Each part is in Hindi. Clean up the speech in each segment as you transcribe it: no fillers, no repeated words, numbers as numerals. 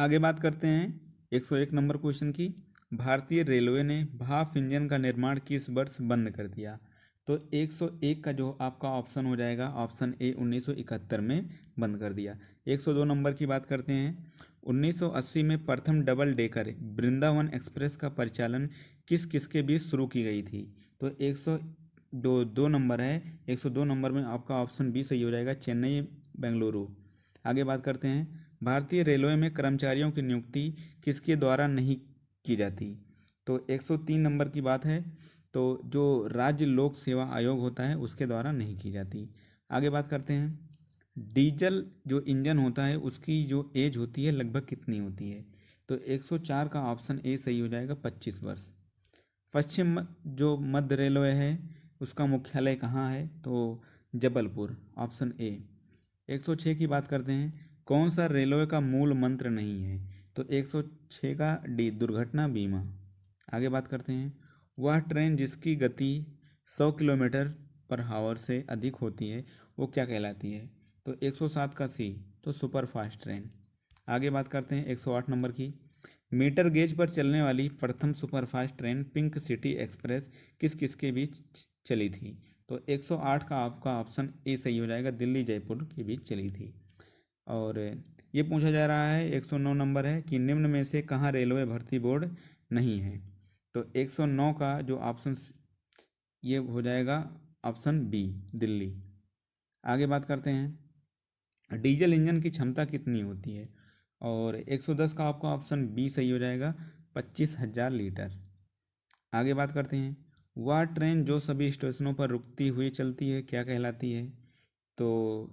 आगे बात करते हैं 101 नंबर क्वेश्चन की। भारतीय रेलवे ने भाप इंजन का निर्माण किस वर्ष बंद कर दिया? तो 101 का जो आपका ऑप्शन हो जाएगा ऑप्शन ए 1971 में बंद कर दिया। 102 नंबर की बात करते हैं। 1980 में प्रथम डबल डेकर वृंदावन एक्सप्रेस का परिचालन किस किसके बीच शुरू की गई थी? तो 102 नंबर है। 102 नंबर में आपका ऑप्शन बी सही हो जाएगा, चेन्नई बेंगलुरु। आगे बात करते हैं। भारतीय रेलवे में कर्मचारियों की नियुक्ति किसके द्वारा नहीं की जाती? तो 103 नंबर की बात है। तो जो राज्य लोक सेवा आयोग होता है उसके द्वारा नहीं की जाती। आगे बात करते हैं। डीजल जो इंजन होता है उसकी जो एज होती है लगभग कितनी होती है? तो 104 का ऑप्शन ए सही हो जाएगा, 25 वर्ष। पश्चिम जो मध्य रेलवे है उसका मुख्यालय कहाँ है? तो जबलपुर, ऑप्शन ए। 106 की बात करते हैं। कौन सा रेलवे का मूल मंत्र नहीं है? तो 106 का डी, दुर्घटना बीमा। आगे बात करते हैं। वह ट्रेन जिसकी गति 100 किलोमीटर पर हावर से अधिक होती है वो क्या कहलाती है? तो 107 का सी, तो सुपर फास्ट ट्रेन। आगे बात करते हैं 108 नंबर की। मीटर गेज पर चलने वाली प्रथम superfast train pink city express किस किस के बीच चली थी? तो 108 का आपका ऑप्शन ए सही हो जाएगा, दिल्ली जयपुर के बीच चली थी। और ये पूछा जा रहा है 109 नंबर है कि निम्न में से कहाँ रेलवे भर्ती बोर्ड नहीं है? तो 109 का जो ऑप्शन ये हो जाएगा ऑप्शन बी, दिल्ली। आगे बात करते हैं। डीजल इंजन की क्षमता कितनी होती है? और 110 का आपका ऑप्शन बी सही हो जाएगा, 25,000 लीटर। आगे बात करते हैं। वह ट्रेन जो सभी स्टेशनों पर रुकती हुई चलती है क्या कहलाती है? तो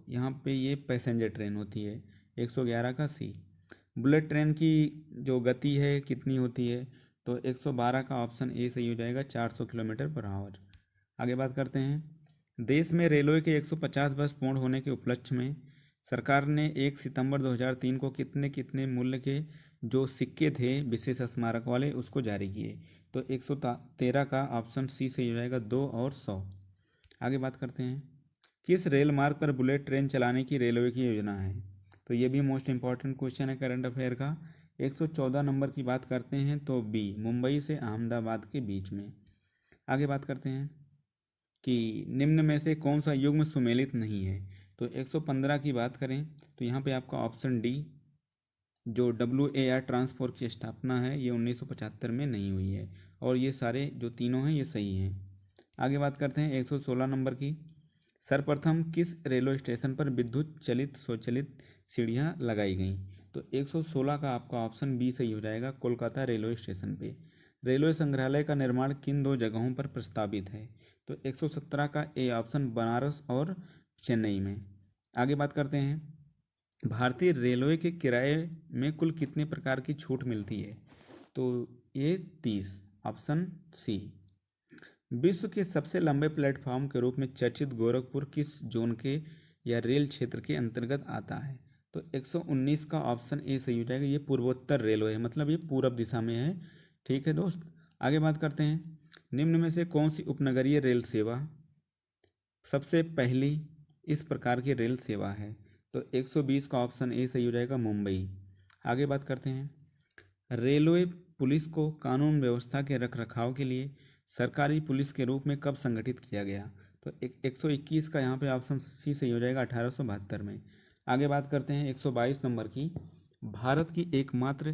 यहाँ पे ये पैसेंजर ट्रेन होती है, 111 का सी। बुलेट ट्रेन की जो गति है कितनी होती है? तो 112 का ऑप्शन ए सही हो जाएगा, 400 किलोमीटर पर आवर। आगे बात करते हैं। देश में रेलवे के 150 वर्ष पूर्ण होने के उपलक्ष्य में सरकार ने 1 सितंबर 2003 को कितने कितने मूल्य के जो सिक्के थे विशेष स्मारक वाले उसको जारी किए? तो 113 का ऑप्शन सी सही हो जाएगा, 2 और 100। आगे बात करते हैं। किस रेल मार्ग पर बुलेट ट्रेन चलाने की रेलवे की योजना है? तो ये भी मोस्ट इंपॉर्टेंट क्वेश्चन है करंट अफेयर का। 114 नंबर की बात करते हैं तो बी, मुंबई से अहमदाबाद के बीच में। आगे बात करते हैं कि निम्न में से कौन सा युग्म सुमेलित नहीं है? तो 115 की बात करें तो यहाँ पे आपका ऑप्शन डी, जो WAR ट्रांसपोर्ट की स्थापना है ये 1975 में नहीं हुई है। और ये सारे जो तीनों हैं ये सही हैं। आगे बात करते हैं 116 नंबर की। सर्वप्रथम किस रेलवे स्टेशन पर विद्युत चलित स्वचालित सीढ़ियाँ लगाई गईं? तो 116 का आपका ऑप्शन बी सही हो जाएगा, कोलकाता रेलवे स्टेशन पे। रेलवे संग्रहालय का निर्माण किन दो जगहों पर प्रस्तावित है? तो 117 का ए ऑप्शन, बनारस और चेन्नई में। आगे बात करते हैं। भारतीय रेलवे के किराए में कुल कितने प्रकार की छूट मिलती है? तो ये 30, ऑप्शन सी। विश्व के सबसे लंबे प्लेटफॉर्म के रूप में चर्चित गोरखपुर किस जोन के या रेल क्षेत्र के अंतर्गत आता है? तो 119 का ऑप्शन ए सही हो जाएगा, ये पूर्वोत्तर रेलवे है, मतलब ये पूरब दिशा में है। ठीक है दोस्त। आगे बात करते हैं। निम्न में से कौन सी उपनगरीय रेल सेवा सबसे पहली इस प्रकार की रेल सेवा है? तो 120 का ऑप्शन ए सही हो जाएगा, मुंबई। आगे बात करते हैं। रेलवे पुलिस को कानून व्यवस्था के रखरखाव के लिए सरकारी पुलिस के रूप में कब संगठित किया गया? तो 121 का यहाँ पे ऑप्शन सी सही हो जाएगा, 1872 में। आगे बात करते हैं 122 नंबर की। भारत की एकमात्र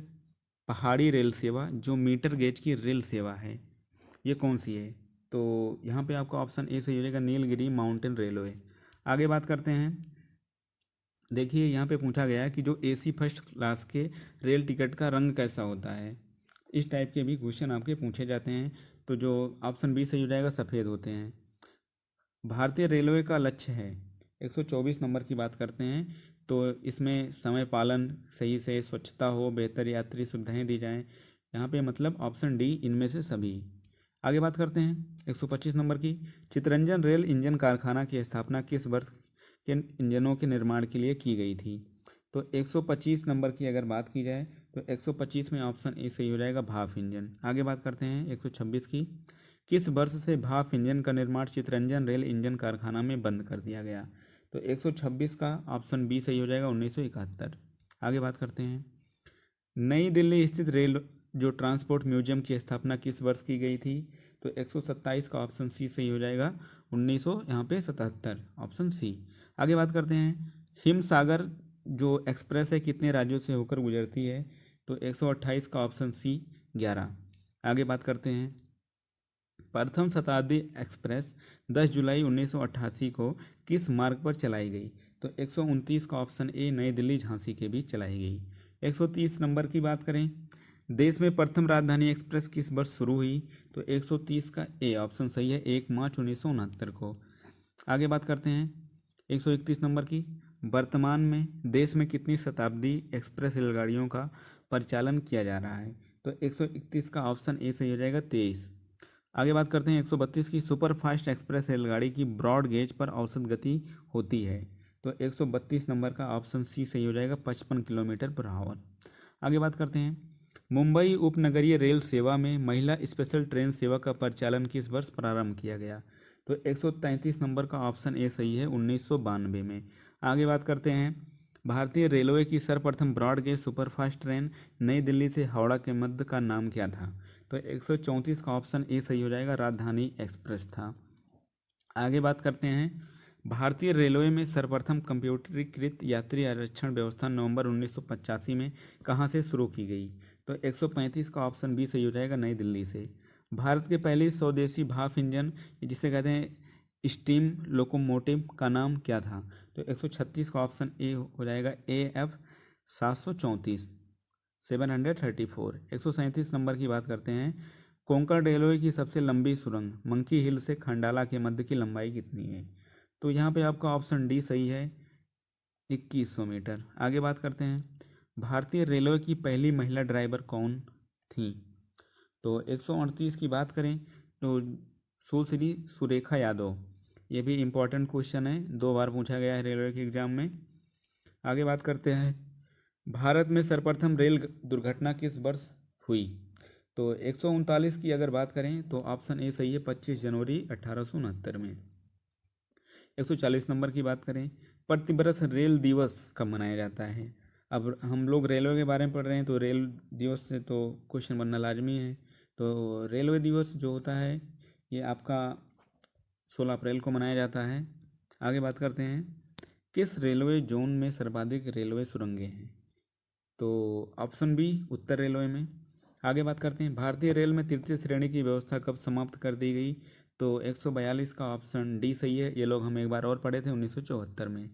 पहाड़ी रेल सेवा जो मीटर गेज की रेल सेवा है ये कौन सी है? तो यहाँ पे आपका ऑप्शन ए सही हो जाएगा, नीलगिरी माउंटेन रेलवे। आगे बात करते हैं। देखिए यहाँ पे पूछा गया है कि जो AC फर्स्ट क्लास के रेल टिकट का रंग कैसा होता है। इस टाइप के भी क्वेश्चन आपके पूछे जाते हैं। तो जो ऑप्शन बी सही हो जाएगा, सफ़ेद होते हैं। भारतीय रेलवे का लक्ष्य है, 124 नंबर की बात करते हैं तो इसमें समय पालन सही से, स्वच्छता हो, बेहतर यात्री सुविधाएं दी जाएं। यहाँ पे मतलब ऑप्शन डी, इनमें से सभी। आगे बात करते हैं 125 नंबर की। चितरंजन रेल इंजन कारखाना की स्थापना किस वर्ष के इंजनों के निर्माण के लिए की गई थी? तो 125 नंबर की अगर बात की जाए तो 125 में ऑप्शन ए सही हो जाएगा, भाप इंजन। आगे बात करते हैं 126 की। किस वर्ष से भाप इंजन का निर्माण चितरंजन रेल इंजन कारखाना में बंद कर दिया गया? तो 126 का ऑप्शन बी सही हो जाएगा, 1971। आगे बात करते हैं। नई दिल्ली स्थित रेल जो ट्रांसपोर्ट म्यूजियम की स्थापना किस वर्ष की गई थी? तो 127 का ऑप्शन सी सही हो जाएगा, 1900 यहाँ पे 77, ऑप्शन सी। आगे बात करते हैं, हिमसागर जो एक्सप्रेस है कितने राज्यों से होकर गुजरती है? तो 128 का ऑप्शन सी 11। आगे बात करते हैं, प्रथम शताब्दी एक्सप्रेस 10 जुलाई 1988 को किस मार्ग पर चलाई गई? तो 129 का ऑप्शन ए नई दिल्ली झांसी के बीच चलाई गई। 130 नंबर की बात करें, देश में प्रथम राजधानी एक्सप्रेस किस वर्ष शुरू हुई? तो 130 का ए ऑप्शन सही है, 1 मार्च 1969 को। आगे बात करते हैं 131 नंबर की, वर्तमान में देश में कितनी शताब्दी एक्सप्रेस रेलगाड़ियों का परिचालन किया जा रहा है? तो 131 का ऑप्शन ए सही हो जाएगा, 23। आगे बात करते हैं 132 की, सुपर फास्ट एक्सप्रेस रेलगाड़ी की ब्रॉड गेज पर औसत गति होती है? तो 132 नंबर का ऑप्शन सी सही हो जाएगा, 55 किलोमीटर पर आवर। आगे बात करते हैं, मुंबई उपनगरीय रेल सेवा में महिला स्पेशल ट्रेन सेवा का परिचालन किस वर्ष प्रारंभ किया गया? तो 133 नंबर का ऑप्शन ए सही है, 1992 में। आगे बात करते हैं, भारतीय रेलवे की सर्वप्रथम ब्रॉड गेज सुपरफास्ट ट्रेन नई दिल्ली से हावड़ा के मध्य का नाम क्या था? तो 134 का ऑप्शन ए सही हो जाएगा, राजधानी एक्सप्रेस था। आगे बात करते हैं, भारतीय रेलवे में सर्वप्रथम कंप्यूटरीकृत यात्री आरक्षण व्यवस्था नवंबर 1985 में कहाँ से शुरू की गई? तो 135 का ऑप्शन बी सही हो जाएगा, नई दिल्ली से। भारत के पहले स्वदेशी भाप इंजन जिसे कहते हैं स्टीम लोकोमोटिव का नाम क्या था? तो 136 का ऑप्शन ए हो जाएगा, AF 734, 734। 137 नंबर की बात करते हैं, कोंकण रेलवे की सबसे लंबी सुरंग मंकी हिल से खंडाला के मध्य की लंबाई कितनी है? तो यहाँ पे आपका ऑप्शन डी सही है, 2100 मीटर। आगे बात करते हैं, भारतीय रेलवे की पहली महिला ड्राइवर कौन थी? तो 138 की बात करें तो सुश्री सुरेखा यादव। ये भी इम्पोर्टेंट क्वेश्चन है, 2 बार पूछा गया है रेलवे के एग्जाम में। आगे बात करते हैं, भारत में सर्वप्रथम रेल दुर्घटना किस वर्ष हुई? तो 139 की अगर बात करें तो ऑप्शन ए सही है, 25 जनवरी 1869 में। 140 नंबर की बात करें, प्रतिवर्ष रेल दिवस कब मनाया जाता है? अब हम लोग रेलवे के बारे में पढ़ रहे हैं तो रेल दिवस से तो क्वेश्चन बनना लाजमी है। तो रेलवे दिवस जो होता है ये आपका 16 अप्रैल को मनाया जाता है। आगे बात करते हैं, किस रेलवे जोन में सर्वाधिक रेलवे सुरंगें हैं? तो ऑप्शन बी उत्तर रेलवे में। आगे बात करते हैं, भारतीय रेल में तृतीय श्रेणी की व्यवस्था कब समाप्त कर दी गई? तो 142 का ऑप्शन डी सही है, ये लोग हम एक बार और पढ़े थे 1974 में।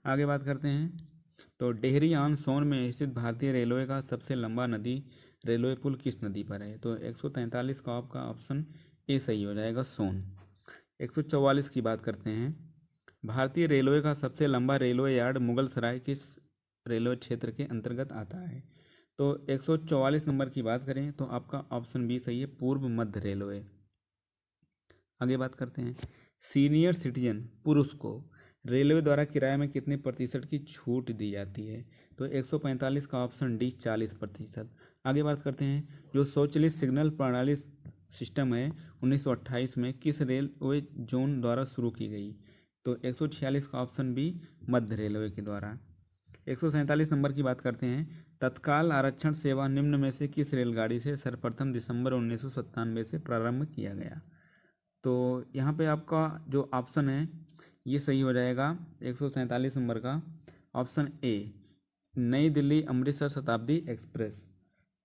आगे बात करते हैं, तो डेहरी ऑन सोन में स्थित भारतीय रेलवे का सबसे लंबा नदी रेलवे पुल किस नदी पर है? तो 143 का आपका ऑप्शन ए सही हो जाएगा, सोन। 144 की बात करते हैं, भारतीय रेलवे का सबसे लंबा रेलवे यार्ड मुगल सराय किस रेलवे क्षेत्र के अंतर्गत आता है? तो 144 नंबर की बात करें तो आपका ऑप्शन बी सही है, पूर्व मध्य रेलवे। आगे बात करते हैं, सीनियर सिटीजन पुरुष को रेलवे द्वारा किराए में कितने प्रतिशत की छूट दी जाती है? तो 145 का ऑप्शन डी, 40%। आगे बात करते हैं, जो स्वचालित सिग्नल प्रणाली सिस्टम है 1928 में किस रेलवे जोन द्वारा शुरू की गई? तो 146 का ऑप्शन बी, मध्य रेलवे के द्वारा। 147 नंबर की बात करते हैं, तत्काल आरक्षण सेवा निम्न में से किस रेलगाड़ी से सर्वप्रथम दिसंबर 1997 से प्रारंभ किया गया? तो यहाँ पे आपका जो ऑप्शन है ये सही हो जाएगा, 147 नंबर का ऑप्शन ए, नई दिल्ली अमृतसर शताब्दी एक्सप्रेस।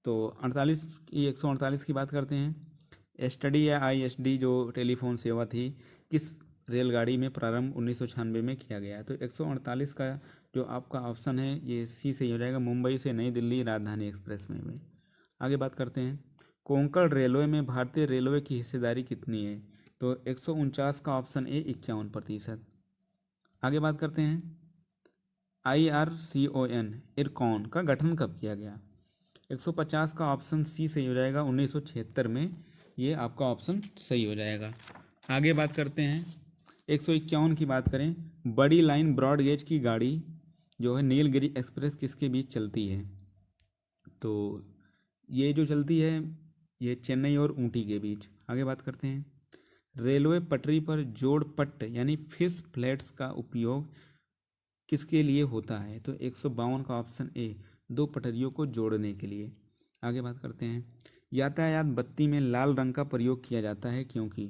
तो 148 की बात करते हैं, एसटीडी या ISD जो टेलीफोन सेवा थी किस रेलगाड़ी में प्रारंभ 1996 में किया गया? तो 148 का जो आपका ऑप्शन है ये सी सही हो जाएगा, मुंबई से नई दिल्ली राजधानी एक्सप्रेस में। आगे बात करते हैं, कोंकण रेलवे में भारतीय रेलवे की हिस्सेदारी कितनी है? तो 149 का ऑप्शन ए, 51%। आगे बात करते हैं, IRCON इरकॉन का गठन कब किया गया? 150 का ऑप्शन सी सही हो जाएगा, 1976 में। ये आपका ऑप्शन सही हो जाएगा। आगे बात करते हैं, 151 की बात करें, बड़ी लाइन ब्रॉड गेज की गाड़ी जो है नीलगिरी एक्सप्रेस किसके बीच चलती है? तो ये जो चलती है ये चेन्नई और ऊटी के बीच। आगे बात करते हैं, रेलवे पटरी पर जोड़ पट्ट यानी फिश फ्लैट्स का उपयोग किसके लिए होता है? तो 152 का ऑप्शन ए, दो पटरियों को जोड़ने के लिए। आगे बात करते हैं, यातायात बत्ती में लाल रंग का प्रयोग किया जाता है क्योंकि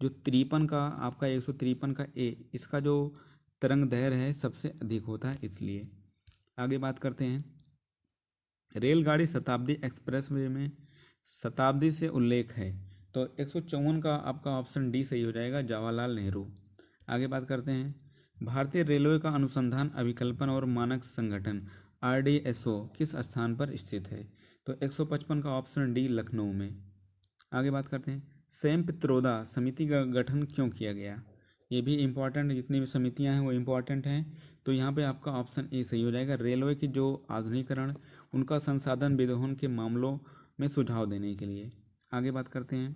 जो 53 का आपका 153 का ए, इसका जो तरंग दैर्घ्य है सबसे अधिक होता है इसलिए। आगे बात करते हैं, रेलगाड़ी शताब्दी एक्सप्रेस वे में शताब्दी से उल्लेख है, तो 154 का आपका ऑप्शन डी सही हो जाएगा, जवाहरलाल नेहरू। आगे बात करते हैं, भारतीय रेलवे का अनुसंधान अभिकल्पन और मानक संगठन आरडीएसओ किस स्थान पर स्थित है, तो 155 का ऑप्शन डी लखनऊ में। आगे बात करते हैं, सैम पित्रोदा समिति का गठन क्यों किया गया, ये भी इम्पॉर्टेंट, जितनी भी समितियां हैं वो इम्पॉर्टेंट हैं। तो यहाँ पे आपका ऑप्शन ए सही हो जाएगा, रेलवे की जो आधुनिकीकरण, उनका संसाधन विदोहन के मामलों में सुझाव देने के लिए। आगे बात करते हैं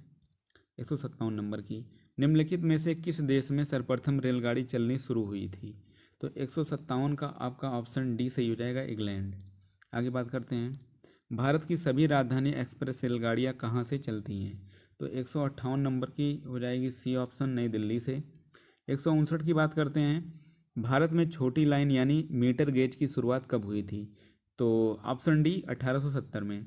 157 नंबर की, निम्नलिखित में से किस देश में सर्वप्रथम रेलगाड़ी चलनी शुरू हुई थी, तो 157 का आपका ऑप्शन डी सही हो जाएगा, इंग्लैंड। आगे बात करते हैं, भारत की सभी राजधानी एक्सप्रेस रेलगाड़ियाँ कहाँ से चलती हैं, तो 158 नंबर की हो जाएगी सी ऑप्शन, नई दिल्ली से। 159 की बात करते हैं, भारत में छोटी लाइन यानी मीटर गेज की शुरुआत कब हुई थी, तो ऑप्शन डी 1870 में।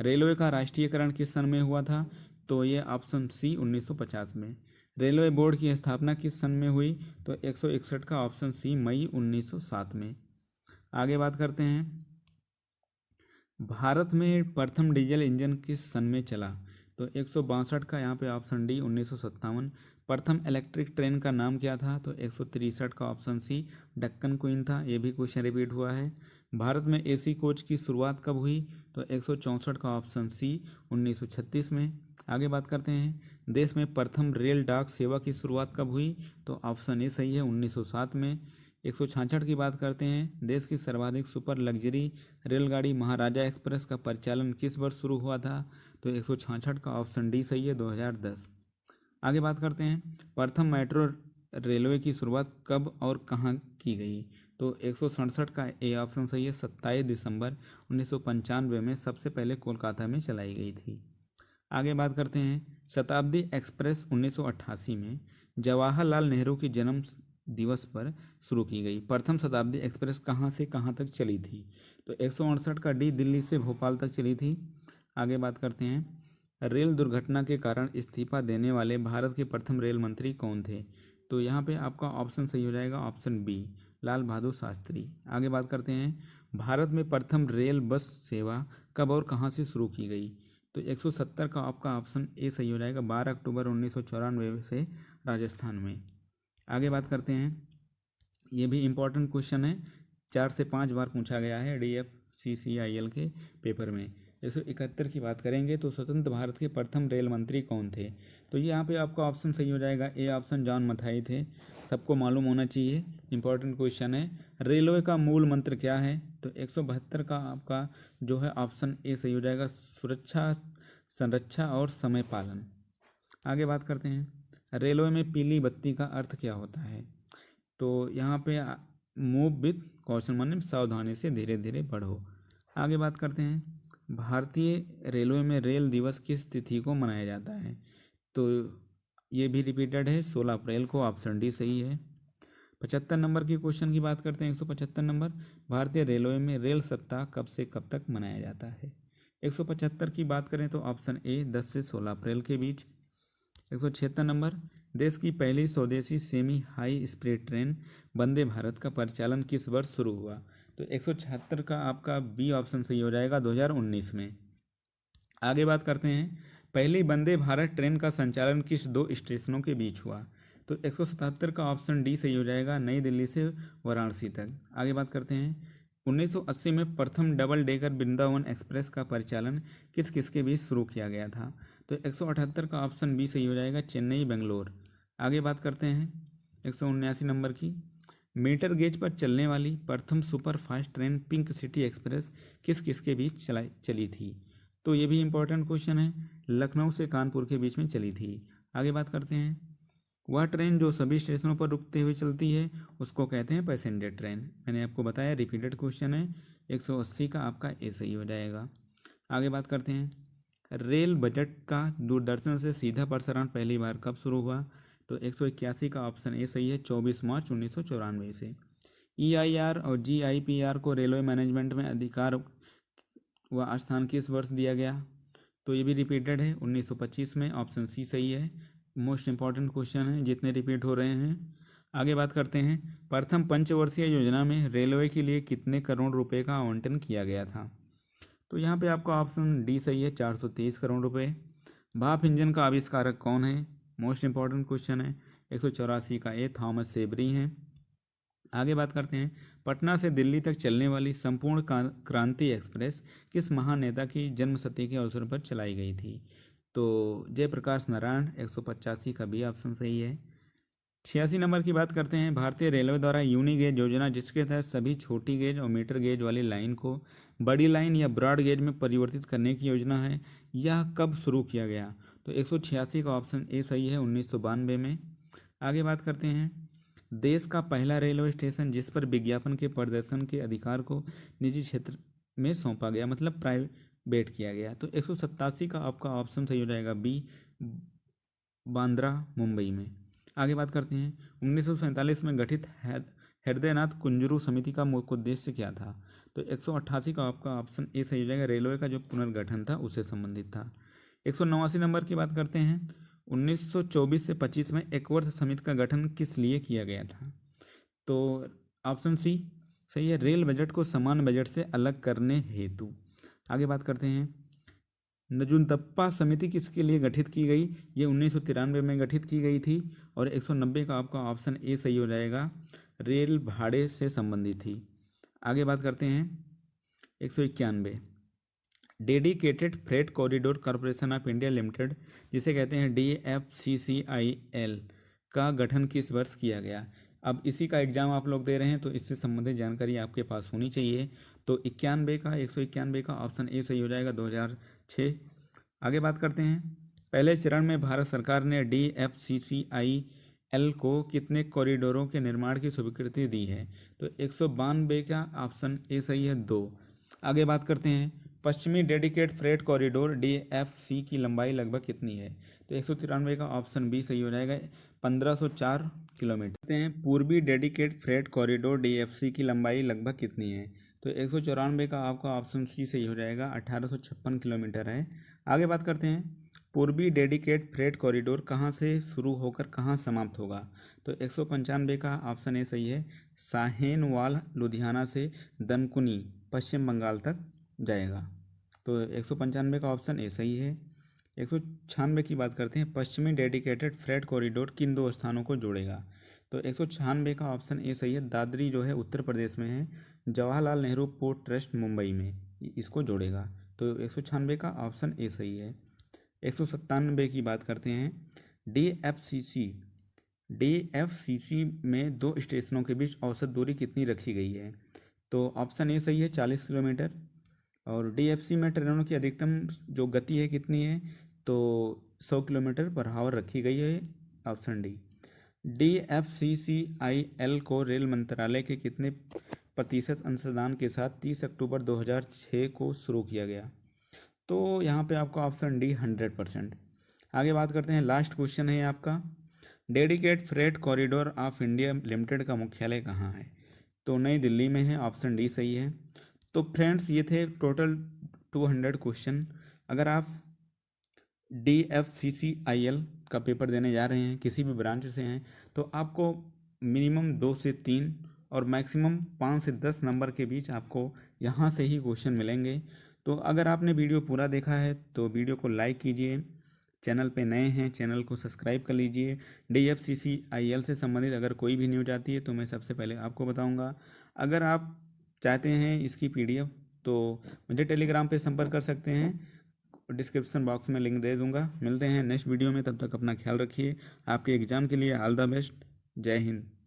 रेलवे का राष्ट्रीयकरण किस सन में हुआ था, तो ये ऑप्शन सी 1950 में। रेलवे बोर्ड की स्थापना किस सन में हुई, तो 161 का ऑप्शन सी मई 1907 में। आगे बात करते हैं, भारत में प्रथम डीजल इंजन किस सन में चला, तो 162 का यहाँ पे ऑप्शन डी 1957। प्रथम इलेक्ट्रिक ट्रेन का नाम क्या था, तो 163 का ऑप्शन सी डक्कन क्वीन था, ये भी क्वेश्चन रिपीट हुआ है। भारत में एसी कोच की शुरुआत कब हुई, तो 164 का ऑप्शन सी 1936 में। आगे बात करते हैं, देश में प्रथम रेल डाक सेवा की शुरुआत कब हुई, तो ऑप्शन ए सही है, 1907 में। 166 की बात करते हैं, देश की सर्वाधिक सुपर लग्जरी रेलगाड़ी महाराजा एक्सप्रेस का परिचालन किस वर्ष शुरू हुआ था, तो 166 का ऑप्शन डी सही है, 2010। आगे बात करते हैं, प्रथम मेट्रो रेलवे की शुरुआत कब और कहाँ की गई, तो 167 का ए ऑप्शन सही है, 27 दिसंबर 1995 में सबसे पहले कोलकाता में चलाई गई थी। आगे बात करते हैं, शताब्दी एक्सप्रेस 1988 में जवाहरलाल नेहरू की जन्म दिवस पर शुरू की गई। प्रथम शताब्दी एक्सप्रेस कहाँ से कहाँ तक चली थी, तो 168 का डी दिल्ली से भोपाल तक चली थी। आगे बात करते हैं, रेल दुर्घटना के कारण इस्तीफा देने वाले भारत के प्रथम रेल मंत्री कौन थे, तो यहाँ पे आपका ऑप्शन सही हो जाएगा, ऑप्शन बी लाल बहादुर शास्त्री। आगे बात करते हैं, भारत में प्रथम रेल बस सेवा कब और कहाँ से शुरू की गई, तो 170 का आपका ऑप्शन ए सही हो जाएगा, 12 अक्टूबर 1994 से राजस्थान में। आगे बात करते हैं, ये भी इम्पोर्टेंट क्वेश्चन है, 4 से 5 बार पूछा गया है DFCCIL के पेपर में। 171 की बात करेंगे तो स्वतंत्र भारत के प्रथम रेल मंत्री कौन थे, तो ये यहाँ पे आपका ऑप्शन सही हो जाएगा, ए ऑप्शन जॉन मथाई थे, सबको मालूम होना चाहिए, इंपॉर्टेंट क्वेश्चन है। रेलवे का मूल मंत्र क्या है, तो 172 का आपका जो है ऑप्शन ए सही हो जाएगा, सुरक्षा, संरक्षा और समय पालन। आगे बात करते हैं, रेलवे में पीली बत्ती का अर्थ क्या होता है, तो यहाँ पे मूव विथ कॉशन, माने सावधानी से धीरे धीरे बढ़ो। आगे बात करते हैं, भारतीय रेलवे में रेल दिवस किस तिथि को मनाया जाता है, तो ये भी रिपीटेड है, 16 अप्रैल को, ऑप्शन डी सही है। 75 नंबर की क्वेश्चन की बात करते हैं, 175 नंबर, भारतीय रेलवे में रेल सप्ताह कब से कब तक मनाया जाता है। 175 की बात करें तो ऑप्शन ए 10 से 16 अप्रैल के बीच। 176 नंबर, देश की पहली स्वदेशी semi high speed train Vande Bharat का परिचालन किस वर्ष शुरू हुआ, तो 176 का आपका बी ऑप्शन सही हो जाएगा, 2019 में। आगे बात करते हैं, पहली वंदे भारत ट्रेन का संचालन किस दो स्टेशनों के बीच हुआ, तो 177 का ऑप्शन डी सही हो जाएगा, नई दिल्ली से वाराणसी तक। आगे बात करते हैं, 1980 में प्रथम डबल डेकर वृंदावन एक्सप्रेस का परिचालन किस किस के बीच शुरू किया गया था, तो 178 का ऑप्शन बी सही हो जाएगा, चेन्नई बेंगलोर। आगे बात करते हैं 179 नंबर की, मीटर गेज पर चलने वाली प्रथम super fast train pink city express किस किस के बीच चली थी, तो ये भी इंपॉर्टेंट क्वेश्चन है, लखनऊ से कानपुर के बीच में चली थी। आगे बात करते हैं, वह ट्रेन जो सभी स्टेशनों पर रुकते हुए चलती है उसको कहते हैं पैसेंजर ट्रेन, मैंने आपको बताया रिपीटेड क्वेश्चन है, 180 का आपका ए सही हो जाएगा। आगे बात करते हैं, रेल बजट का दूरदर्शन से सीधा प्रसारण पहली बार कब शुरू हुआ, तो 181 का ऑप्शन ए सही है, 24 मार्च 1994 से। EIR और GIPR को रेलवे मैनेजमेंट में अधिकार व स्थान किस वर्ष दिया गया? तो ये भी रिपीटेड है 1925 में, ऑप्शन सी सही है। मोस्ट इंपॉर्टेंट क्वेश्चन है, जितने रिपीट हो रहे हैं। आगे बात करते हैं, प्रथम पंचवर्षीय योजना में रेलवे के लिए कितने करोड़ रुपए का आवंटन किया गया था? तो यहाँ पे आपका ऑप्शन डी सही है, 423 करोड़ रुपए। भाप इंजन का आविष्कारक कौन है? मोस्ट इंपॉर्टेंट क्वेश्चन है। 184 का ए थॉमस सेबरी हैं। आगे बात करते हैं, पटना से दिल्ली तक चलने वाली संपूर्ण क्रांति एक्सप्रेस किस महान नेता की जन्मशती के अवसर पर चलाई गई थी? तो जयप्रकाश नारायण। 185 का बी ऑप्शन सही है। 86 नंबर की बात करते हैं, भारतीय रेलवे द्वारा यूनिगेज योजना, जिसके तहत सभी छोटी गेज और मीटर गेज वाली लाइन को बड़ी लाइन या ब्रॉड गेज में परिवर्तित करने की योजना है, यह कब शुरू किया गया? तो 186 का ऑप्शन ए सही है, 1992 में। आगे बात करते हैं, देश का पहला रेलवे स्टेशन जिस पर विज्ञापन के प्रदर्शन के अधिकार को निजी क्षेत्र में सौंपा गया, मतलब प्राइवेट किया गया, तो 187 का आपका ऑप्शन सही हो जाएगा, बी बांद्रा मुंबई में। आगे बात करते हैं, 1947 में गठित हृदयनाथ कुंजरू समिति का मुख्य उद्देश्य क्या था? तो 188 का आपका ऑप्शन ए सही हो जाएगा, रेलवे का जो पुनर्गठन था उससे संबंधित था। 189 नंबर की बात करते हैं, 1924 से 25 में एकवर्ष समिति का गठन किस लिए किया गया था? तो ऑप्शन सी सही है, रेल बजट को समान बजट से अलग करने हेतु। आगे बात करते हैं, नजुंदप्पा समिति किसके लिए गठित की गई? ये 1993 में गठित की गई थी। और 190 का आपका ऑप्शन ए सही हो जाएगा, रेल भाड़े से संबंधित थी। आगे बात करते हैं, 191 dedicated freight corridor corporation of India limited, जिसे कहते हैं DFCCIL, का गठन किस वर्ष किया गया? अब इसी का एग्जाम आप लोग दे रहे हैं तो इससे संबंधित जानकारी आपके पास होनी चाहिए। तो 191 का ऑप्शन ए सही हो जाएगा, 2006। आगे बात करते हैं, पहले चरण में भारत सरकार ने DFCCIL को कितने कॉरिडोरों के निर्माण की स्वीकृति दी है? तो 192 का ऑप्शन ए सही है, 2। आगे बात करते हैं, पश्चिमी डेडिकेट फ्रेट कॉरिडोर DFC की लंबाई लगभग कितनी है? तो 193 का ऑप्शन बी सही हो जाएगा, 1504 किलोमीटर हैं। पूर्वी डेडिकेट फ्रेट कॉरिडोर DFC की लंबाई लगभग कितनी है? तो 194 का आपका ऑप्शन सी सही हो जाएगा, 1856 किलोमीटर है। आगे बात करते हैं, पूर्वी डेडिकेट फ्रेट कॉरिडोर कहाँ से शुरू होकर कहाँ समाप्त होगा? तो 195 का ऑप्शन ए सही है, साहेनवाल लुधियाना से दनकुनी पश्चिम बंगाल तक जाएगा। तो 195 का ऑप्शन ए सही है। 196 की बात करते हैं, पश्चिमी डेडिकेटेड फ्रेट कॉरिडोर किन दो स्थानों को जोड़ेगा? तो 196 का ऑप्शन ए सही है, दादरी जो है उत्तर प्रदेश में है, जवाहरलाल नेहरू पोर्ट ट्रस्ट मुंबई में इसको जोड़ेगा। तो 196 का ऑप्शन ए सही है। 197 की बात करते हैं, DFCC में दो स्टेशनों के बीच औसत दूरी कितनी रखी गई है? तो ऑप्शन ए सही है, 40 किलोमीटर। और DFC में ट्रेनों की अधिकतम जो गति है कितनी है? तो 100 किलोमीटर पर आवर रखी गई है, ऑप्शन डी। DFCCIL को रेल मंत्रालय के कितने प्रतिशत अंशदान के साथ 30 अक्टूबर 2006 को शुरू किया गया? तो यहाँ पे आपका ऑप्शन डी 100%। आगे बात करते हैं, लास्ट क्वेश्चन है आपका, dedicate freight corridor of India limited का मुख्यालय कहाँ है? तो नई दिल्ली में है, ऑप्शन डी सही है। तो फ्रेंड्स, ये थे टोटल 200 क्वेश्चन। अगर आप DFCCIL का पेपर देने जा रहे हैं, किसी भी ब्रांच से हैं, तो आपको मिनिमम 2 से 3 और मैक्सिमम 5 से 10 नंबर के बीच आपको यहाँ से ही क्वेश्चन मिलेंगे। तो अगर आपने वीडियो पूरा देखा है तो वीडियो को लाइक कीजिए, चैनल पे नए हैं चैनल को सब्सक्राइब कर लीजिए। DFCCIL से संबंधित अगर कोई भी न्यूज आती है तो मैं सबसे पहले आपको बताऊंगा। अगर आप चाहते हैं इसकी PDF तो मुझे टेलीग्राम पे संपर्क कर सकते हैं, डिस्क्रिप्शन बॉक्स में लिंक दे दूंगा। मिलते हैं नेक्स्ट वीडियो में, तब तक अपना ख्याल रखिए। आपके एग्ज़ाम के लिए ऑल द बेस्ट। जय हिंद।